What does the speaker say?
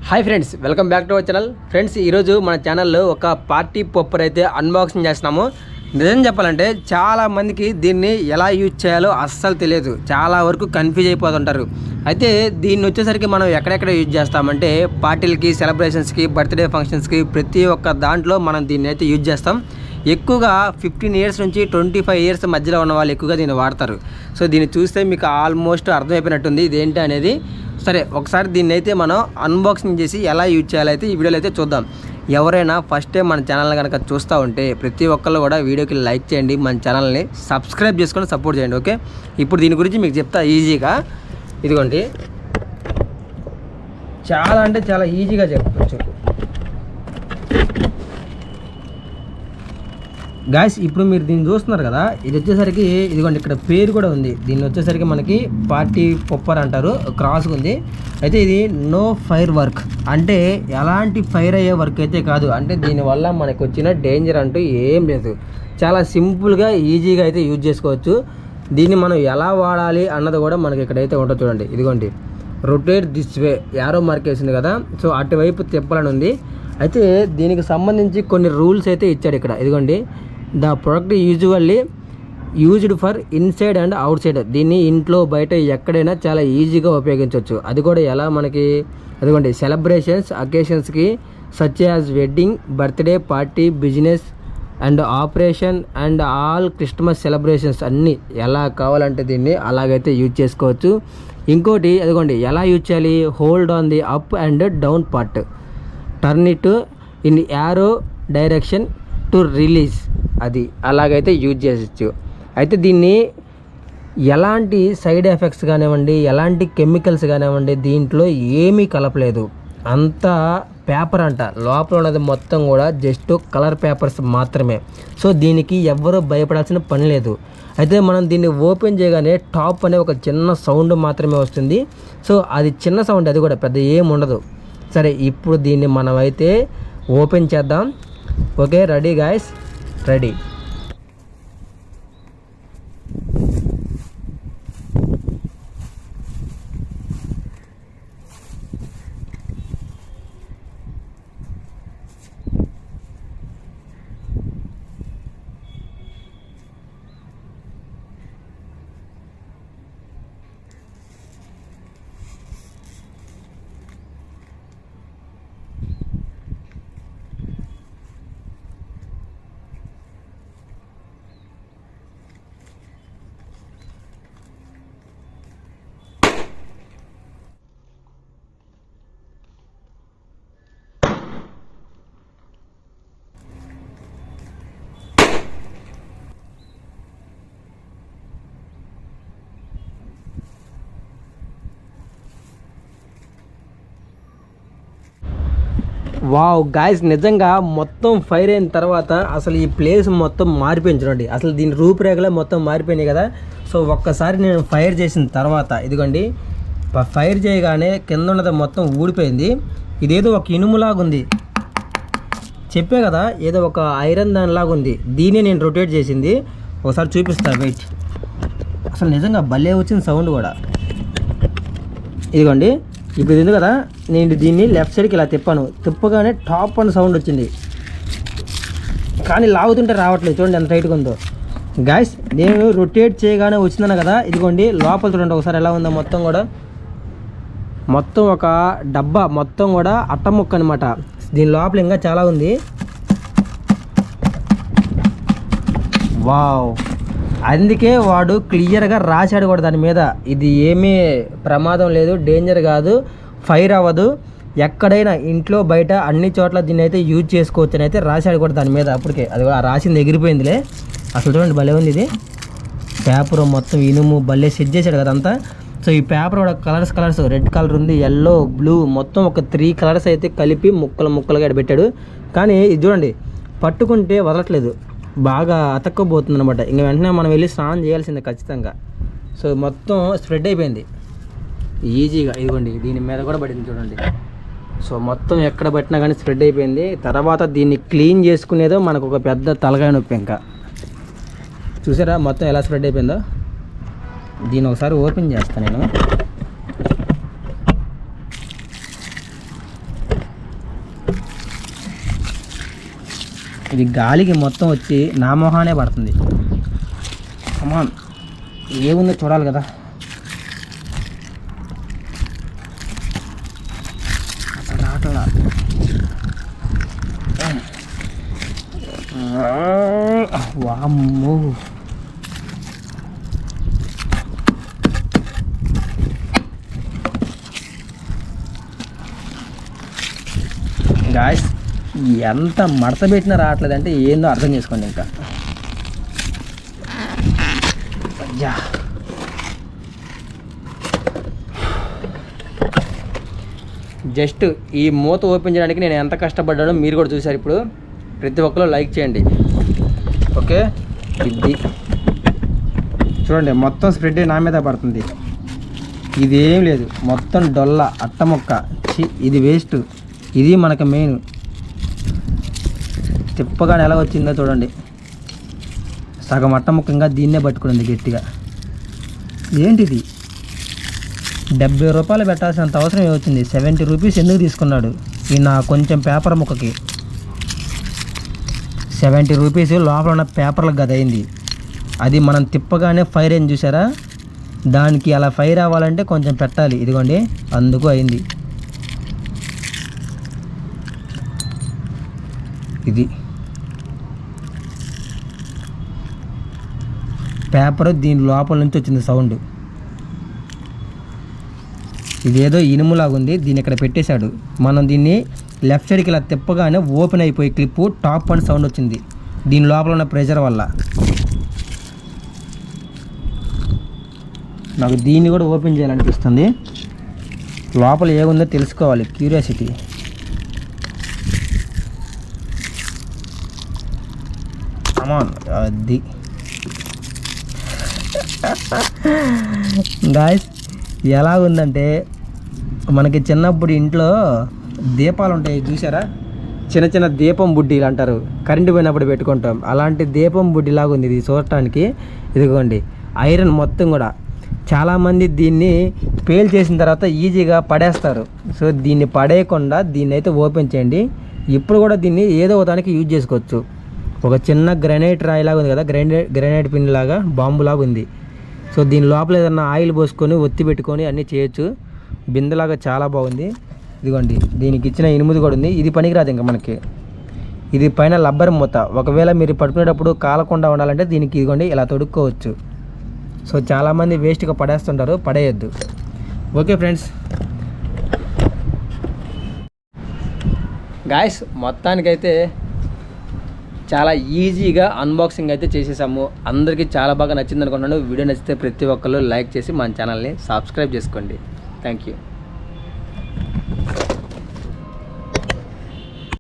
Hi friends, welcome back to our channel. Friends, ఈరోజు మన ఛానల్లో ఒక పార్టీ పొప్పర్ అయితే అన్బాక్సింగ్ చేస్తున్నాము. నిజం చెప్పాలంటే చాలా మందికి దీన్ని ఎలా యూజ్ చేయాలో అస్సలు తెలియదు, చాలా వరకు కన్ఫ్యూజ్ అయిపోతుంటారు. అయితే దీన్ని వచ్చేసరికి మనం ఎక్కడెక్కడ యూజ్ చేస్తామంటే పార్టీలకి, సెలబ్రేషన్స్కి, బర్త్డే ఫంక్షన్స్కి ప్రతి ఒక్క దాంట్లో మనం దీన్ని అయితే యూజ్ చేస్తాం. ఎక్కువగా 15 ఇయర్స్ నుంచి 25 ఇయర్స్ మధ్యలో ఉన్న వాళ్ళు ఎక్కువగా దీన్ని వాడతారు. సో దీన్ని చూస్తే మీకు ఆల్మోస్ట్ అర్థమైపోయినట్టుంది ఇదేంటి అనేది. సరే, ఒకసారి దీన్ని అయితే మనం అన్బాక్సింగ్ చేసి ఎలా యూజ్ చేయాలైతే ఈ వీడియోలో అయితే చూద్దాం. ఎవరైనా ఫస్ట్ టైం మన ఛానల్ కనుక చూస్తూ ఉంటే ప్రతి ఒక్కళ్ళు కూడా వీడియోకి లైక్ చేయండి, మన ఛానల్ని సబ్స్క్రైబ్ చేసుకొని సపోర్ట్ చేయండి. ఓకే, ఇప్పుడు దీని గురించి మీకు చెప్తా ఈజీగా. ఇదిగోండి, చాలా అంటే చాలా ఈజీగా చెప్పచ్చు గాయస్. ఇప్పుడు మీరు దీన్ని చూస్తున్నారు కదా, ఇది వచ్చేసరికి ఇదిగోండి ఇక్కడ పేరు కూడా ఉంది. దీన్ని వచ్చేసరికి మనకి పార్టీ పొప్పర్ అంటారు, క్రాస్ ఉంది. అయితే ఇది నో ఫైర్ వర్క్, అంటే ఎలాంటి ఫైర్ అయ్యే వర్క్ అయితే కాదు. అంటే దీనివల్ల మనకు వచ్చిన డేంజర్ అంటూ ఏం లేదు. చాలా సింపుల్గా ఈజీగా అయితే యూజ్ చేసుకోవచ్చు. దీన్ని మనం ఎలా వాడాలి అన్నది కూడా మనకి ఇక్కడైతే ఉంటుంది. చూడండి, ఇదిగోండి rotate this way, arrow mark వేసింది కదా, సో అటువైపు తిప్పాలని ఉంది. అయితే దీనికి సంబంధించి కొన్ని రూల్స్ అయితే ఇచ్చాడు ఇక్కడ. ఇదిగోండి, the product usually used for inside and out side. దీన్ని ఇంట్లో బయట ఎక్కడైనా చాలా ఈజీగా ఉపయోగించవచ్చు. అది కూడా ఎలా మనకి, అదిగోండి సెలబ్రేషన్స్, అకేషన్స్కి such as wedding, birthday party, business and operation and all Christmas celebrations అన్నీ ఎలా కావాలంటే దీన్ని అలాగైతే యూజ్ చేసుకోవచ్చు. ఇంకోటి అదిగోండి ఎలా యూజ్ చేయాలి, hold on the up and down part, turn it in arrow direction to release, అది అలాగైతే యూజ్ చేయవచ్చు. అయితే దీన్ని ఎలాంటి సైడ్ ఎఫెక్ట్స్ కానివ్వండి, ఎలాంటి కెమికల్స్ కానివ్వండి దీంట్లో ఏమీ కలపలేదు. అంతా పేపర్ అంట, లోపల ఉన్నది మొత్తం కూడా జస్ట్ కలర్ పేపర్స్ మాత్రమే. సో దీనికి ఎవ్వరూ భయపడాల్సిన పని లేదు. అయితే మనం దీన్ని ఓపెన్ చేయగానే టాప్ అనే ఒక చిన్న సౌండ్ మాత్రమే వస్తుంది. సో అది చిన్న సౌండ్, అది కూడా పెద్ద ఏం ఉండదు. సరే, ఇప్పుడు దీన్ని మనమైతే ఓపెన్ చేద్దాం. Okay, ready guys, ready. Wow guys, నిజంగా మొత్తం ఫైర్ అయిన తర్వాత అసలు ఈ ప్లేస్ మొత్తం మారిపోయింది. చూడండి, అసలు దీని రూపురేఖలే మొత్తం మారిపోయినాయి కదా. సో ఒక్కసారి నేను ఫైర్ చేసిన తర్వాత ఇదిగోండి, ఫైర్ చేయగానే కింద ఉన్నది మొత్తం ఊడిపోయింది. ఇదేదో ఒక ఇనుములాగా ఉంది, చెప్పే కదా, ఏదో ఒక ఐరన్ దానిలాగా ఉంది. దీన్ని నేను రొటేట్ చేసింది, ఒకసారి చూపిస్తాను వెయిట్. అసలు నిజంగా భలే వచ్చింది సౌండ్ కూడా. ఇదిగోండి, ఇప్పుడు ఇది ఉంది కదా, నేను దీన్ని లెఫ్ట్ సైడ్కి ఇలా తిప్పగానే టాప్ అని సౌండ్ వచ్చింది, కానీ లాగుతుంటే రావట్లేదు. చూడండి ఎంత టైట్గా ఉందో గాయస్. నేను రొటేట్ చేయగానే వచ్చిందన్న కదా, ఇదిగోండి లోపల చూడండి ఒకసారి ఎలా ఉందో. మొత్తం కూడా మొత్తం ఒక డబ్బా మొత్తం కూడా అట్టముక్క అనమాట. దీని లోపల ఇంకా చాలా ఉంది. వావ్, అందుకే వాడు క్లియర్గా రాశాడు కూడా దాని మీద, ఇది ఏమీ ప్రమాదం లేదు, డేంజర్ కాదు, ఫైర్ అవ్వదు, ఎక్కడైనా ఇంట్లో బయట అన్ని చోట్ల దీన్ని అయితే యూజ్ చేసుకోవచ్చు అని అయితే రాశాడు కూడా దాని మీద. అప్పటికే అది రాసింది ఎగిరిపోయిందిలే. అసలు చూడండి భలే ఉంది ఇది. పేపర్ మొత్తం ఇనుము భలే సెట్ చేశాడు కదా అంతా. సో ఈ పేపర్ కూడా కలర్స్ రెడ్ కలర్ ఉంది, ఎల్లో, బ్లూ, మొత్తం ఒక 3 కలర్స్ అయితే కలిపి ముక్కలుగా పెట్టాడు. కానీ ఇది చూడండి, పట్టుకుంటే వదలట్లేదు, బాగా అతక్కపోతుంది అనమాట. ఇంక వెంటనే మనం వెళ్ళి స్నానం చేయాల్సిందే ఖచ్చితంగా. సో మొత్తం స్ప్రెడ్ అయిపోయింది ఈజీగా. ఇదిగోండి దీని మీద కూడా పడింది చూడండి. సో మొత్తం ఎక్కడ పట్టినా కానీ స్ప్రెడ్ అయిపోయింది. తర్వాత దీన్ని క్లీన్ చేసుకునేదో మనకు ఒక పెద్ద తలకాయ నొప్పి. ఇంకా చూసారా మొత్తం ఎలా స్ప్రెడ్ అయిపోయిందో. దీన్ని ఒకసారి ఓపెన్ చేస్తాను నేను. ఇది గాలికి మొత్తం వచ్చి నా మొహానే పడుతుంది. కమాన్, ఏముందో చూడాలి కదా. రావట్లా. వామ్మో, గాయ్స్ ఎంత మడత పెట్టినా రావట్లేదంటే ఏందో అర్థం చేసుకోండి. ఇంకా అయ్యా, జస్ట్ ఈ మూత ఓపెన్ చేయడానికి నేను ఎంత కష్టపడ్డానో మీరు కూడా చూసారు. ఇప్పుడు ప్రతి ఒక్కరు లైక్ చేయండి. ఓకే, ఇది చూడండి, మొత్తం స్ప్రెడ్ నా మీద పడుతుంది. ఇదేం లేదు, మొత్తం డొల్ల అట్ట మొక్క. ఇది వేస్ట్. ఇది మనకు మెయిన్. తిప్పగానే ఎలా వచ్చిందో చూడండి. సగం అట్ట ముక్క ఇంకా దీన్నే పట్టుకుంది గట్టిగా. ఏంటిది? 70 రూపాయలు పెట్టాల్సినంత అవసరం ఏమొచ్చింది? 70 రూపీస్ ఎందుకు తీసుకున్నాడు ఈ నా కొంచెం పేపర్ ముక్కకి? 70 రూపీస్ లోపల ఉన్న పేపర్లకు గది అయింది. అది మనం తిప్పగానే ఫైర్ అయింది చూసారా? దానికి అలా ఫైర్ అవ్వాలంటే కొంచెం పెట్టాలి. ఇదిగోండి, అందుకు అయింది. ఇది పేపర్, దీని లోపల నుంచి వచ్చింది సౌండ్. ఇదేదో ఇనుములాగుంది, దీన్ని ఇక్కడ పెట్టేశాడు. మనం దీన్ని లెఫ్ట్ సైడ్కి ఇలా తిప్పగానే ఓపెన్ అయిపోయి క్లిప్పు టాప్ అని సౌండ్ వచ్చింది దీని లోపల ఉన్న ప్రెషర్ వల్ల. నాకు దీన్ని కూడా ఓపెన్ చేయాలనిపిస్తుంది. లోపల ఏముందో తెలుసుకోవాలి, క్యూరియాసిటీ. కమాన్, అది గాయ్స్ ఎలా ఉందంటే, మనకి చిన్నప్పుడు ఇంట్లో దీపాలు ఉంటాయి చూసారా? చిన్న చిన్న దీపం బుడ్డీలు అంటారు, కరెంటు పోయినప్పుడు పెట్టుకుంటాం. అలాంటి దీపం బుడ్డిలాగా ఉంది ఇది చూడటానికి. ఇదిగోండి, ఐరన్ మొత్తం కూడా. చాలామంది దీన్ని పేల్ చేసిన తర్వాత ఈజీగా పడేస్తారు. సో దీన్ని పడేయకుండా దీన్ని అయితే ఓపెన్ చేయండి. ఇప్పుడు కూడా దీన్ని ఏదో దానికి యూజ్ చేసుకోవచ్చు. ఒక చిన్న గ్రనైట్ రాయిలాగా ఉంది కదా, గ్రనైట్ పిన్ లాగా, బాంబులాగా ఉంది. సో దీని లోపల ఏదన్నా ఆయిల్ పోసుకొని ఒత్తి పెట్టుకొని అన్నీ చేయొచ్చు. బిందెలాగా చాలా బాగుంది. ఇదిగోండి, దీనికి ఇచ్చిన ఇనుముది కూడా ఉంది. ఇది పనికిరాదు ఇంకా మనకి. ఇది పైన రబ్బర్ మూత. ఒకవేళ మీరు పట్టుకునేటప్పుడు కాలకుండా ఉండాలంటే దీనికి ఇదిగోండి ఇలా తొడుక్కోవచ్చు. సో చాలామంది వేస్ట్గా పడేస్తుంటారు, పడేయద్దు. ఓకే ఫ్రెండ్స్, గాయ్స్ మొత్తానికైతే చాలా ఈజీగా అన్బాక్సింగ్ అయితే చేసేసాము. అందరికీ చాలా బాగా నచ్చింది అనుకుంటున్నాను. వీడియో నచ్చితే ప్రతి ఒక్కరు లైక్ చేసి మన ఛానల్ని సబ్స్క్రైబ్ చేసుకోండి. Thank you.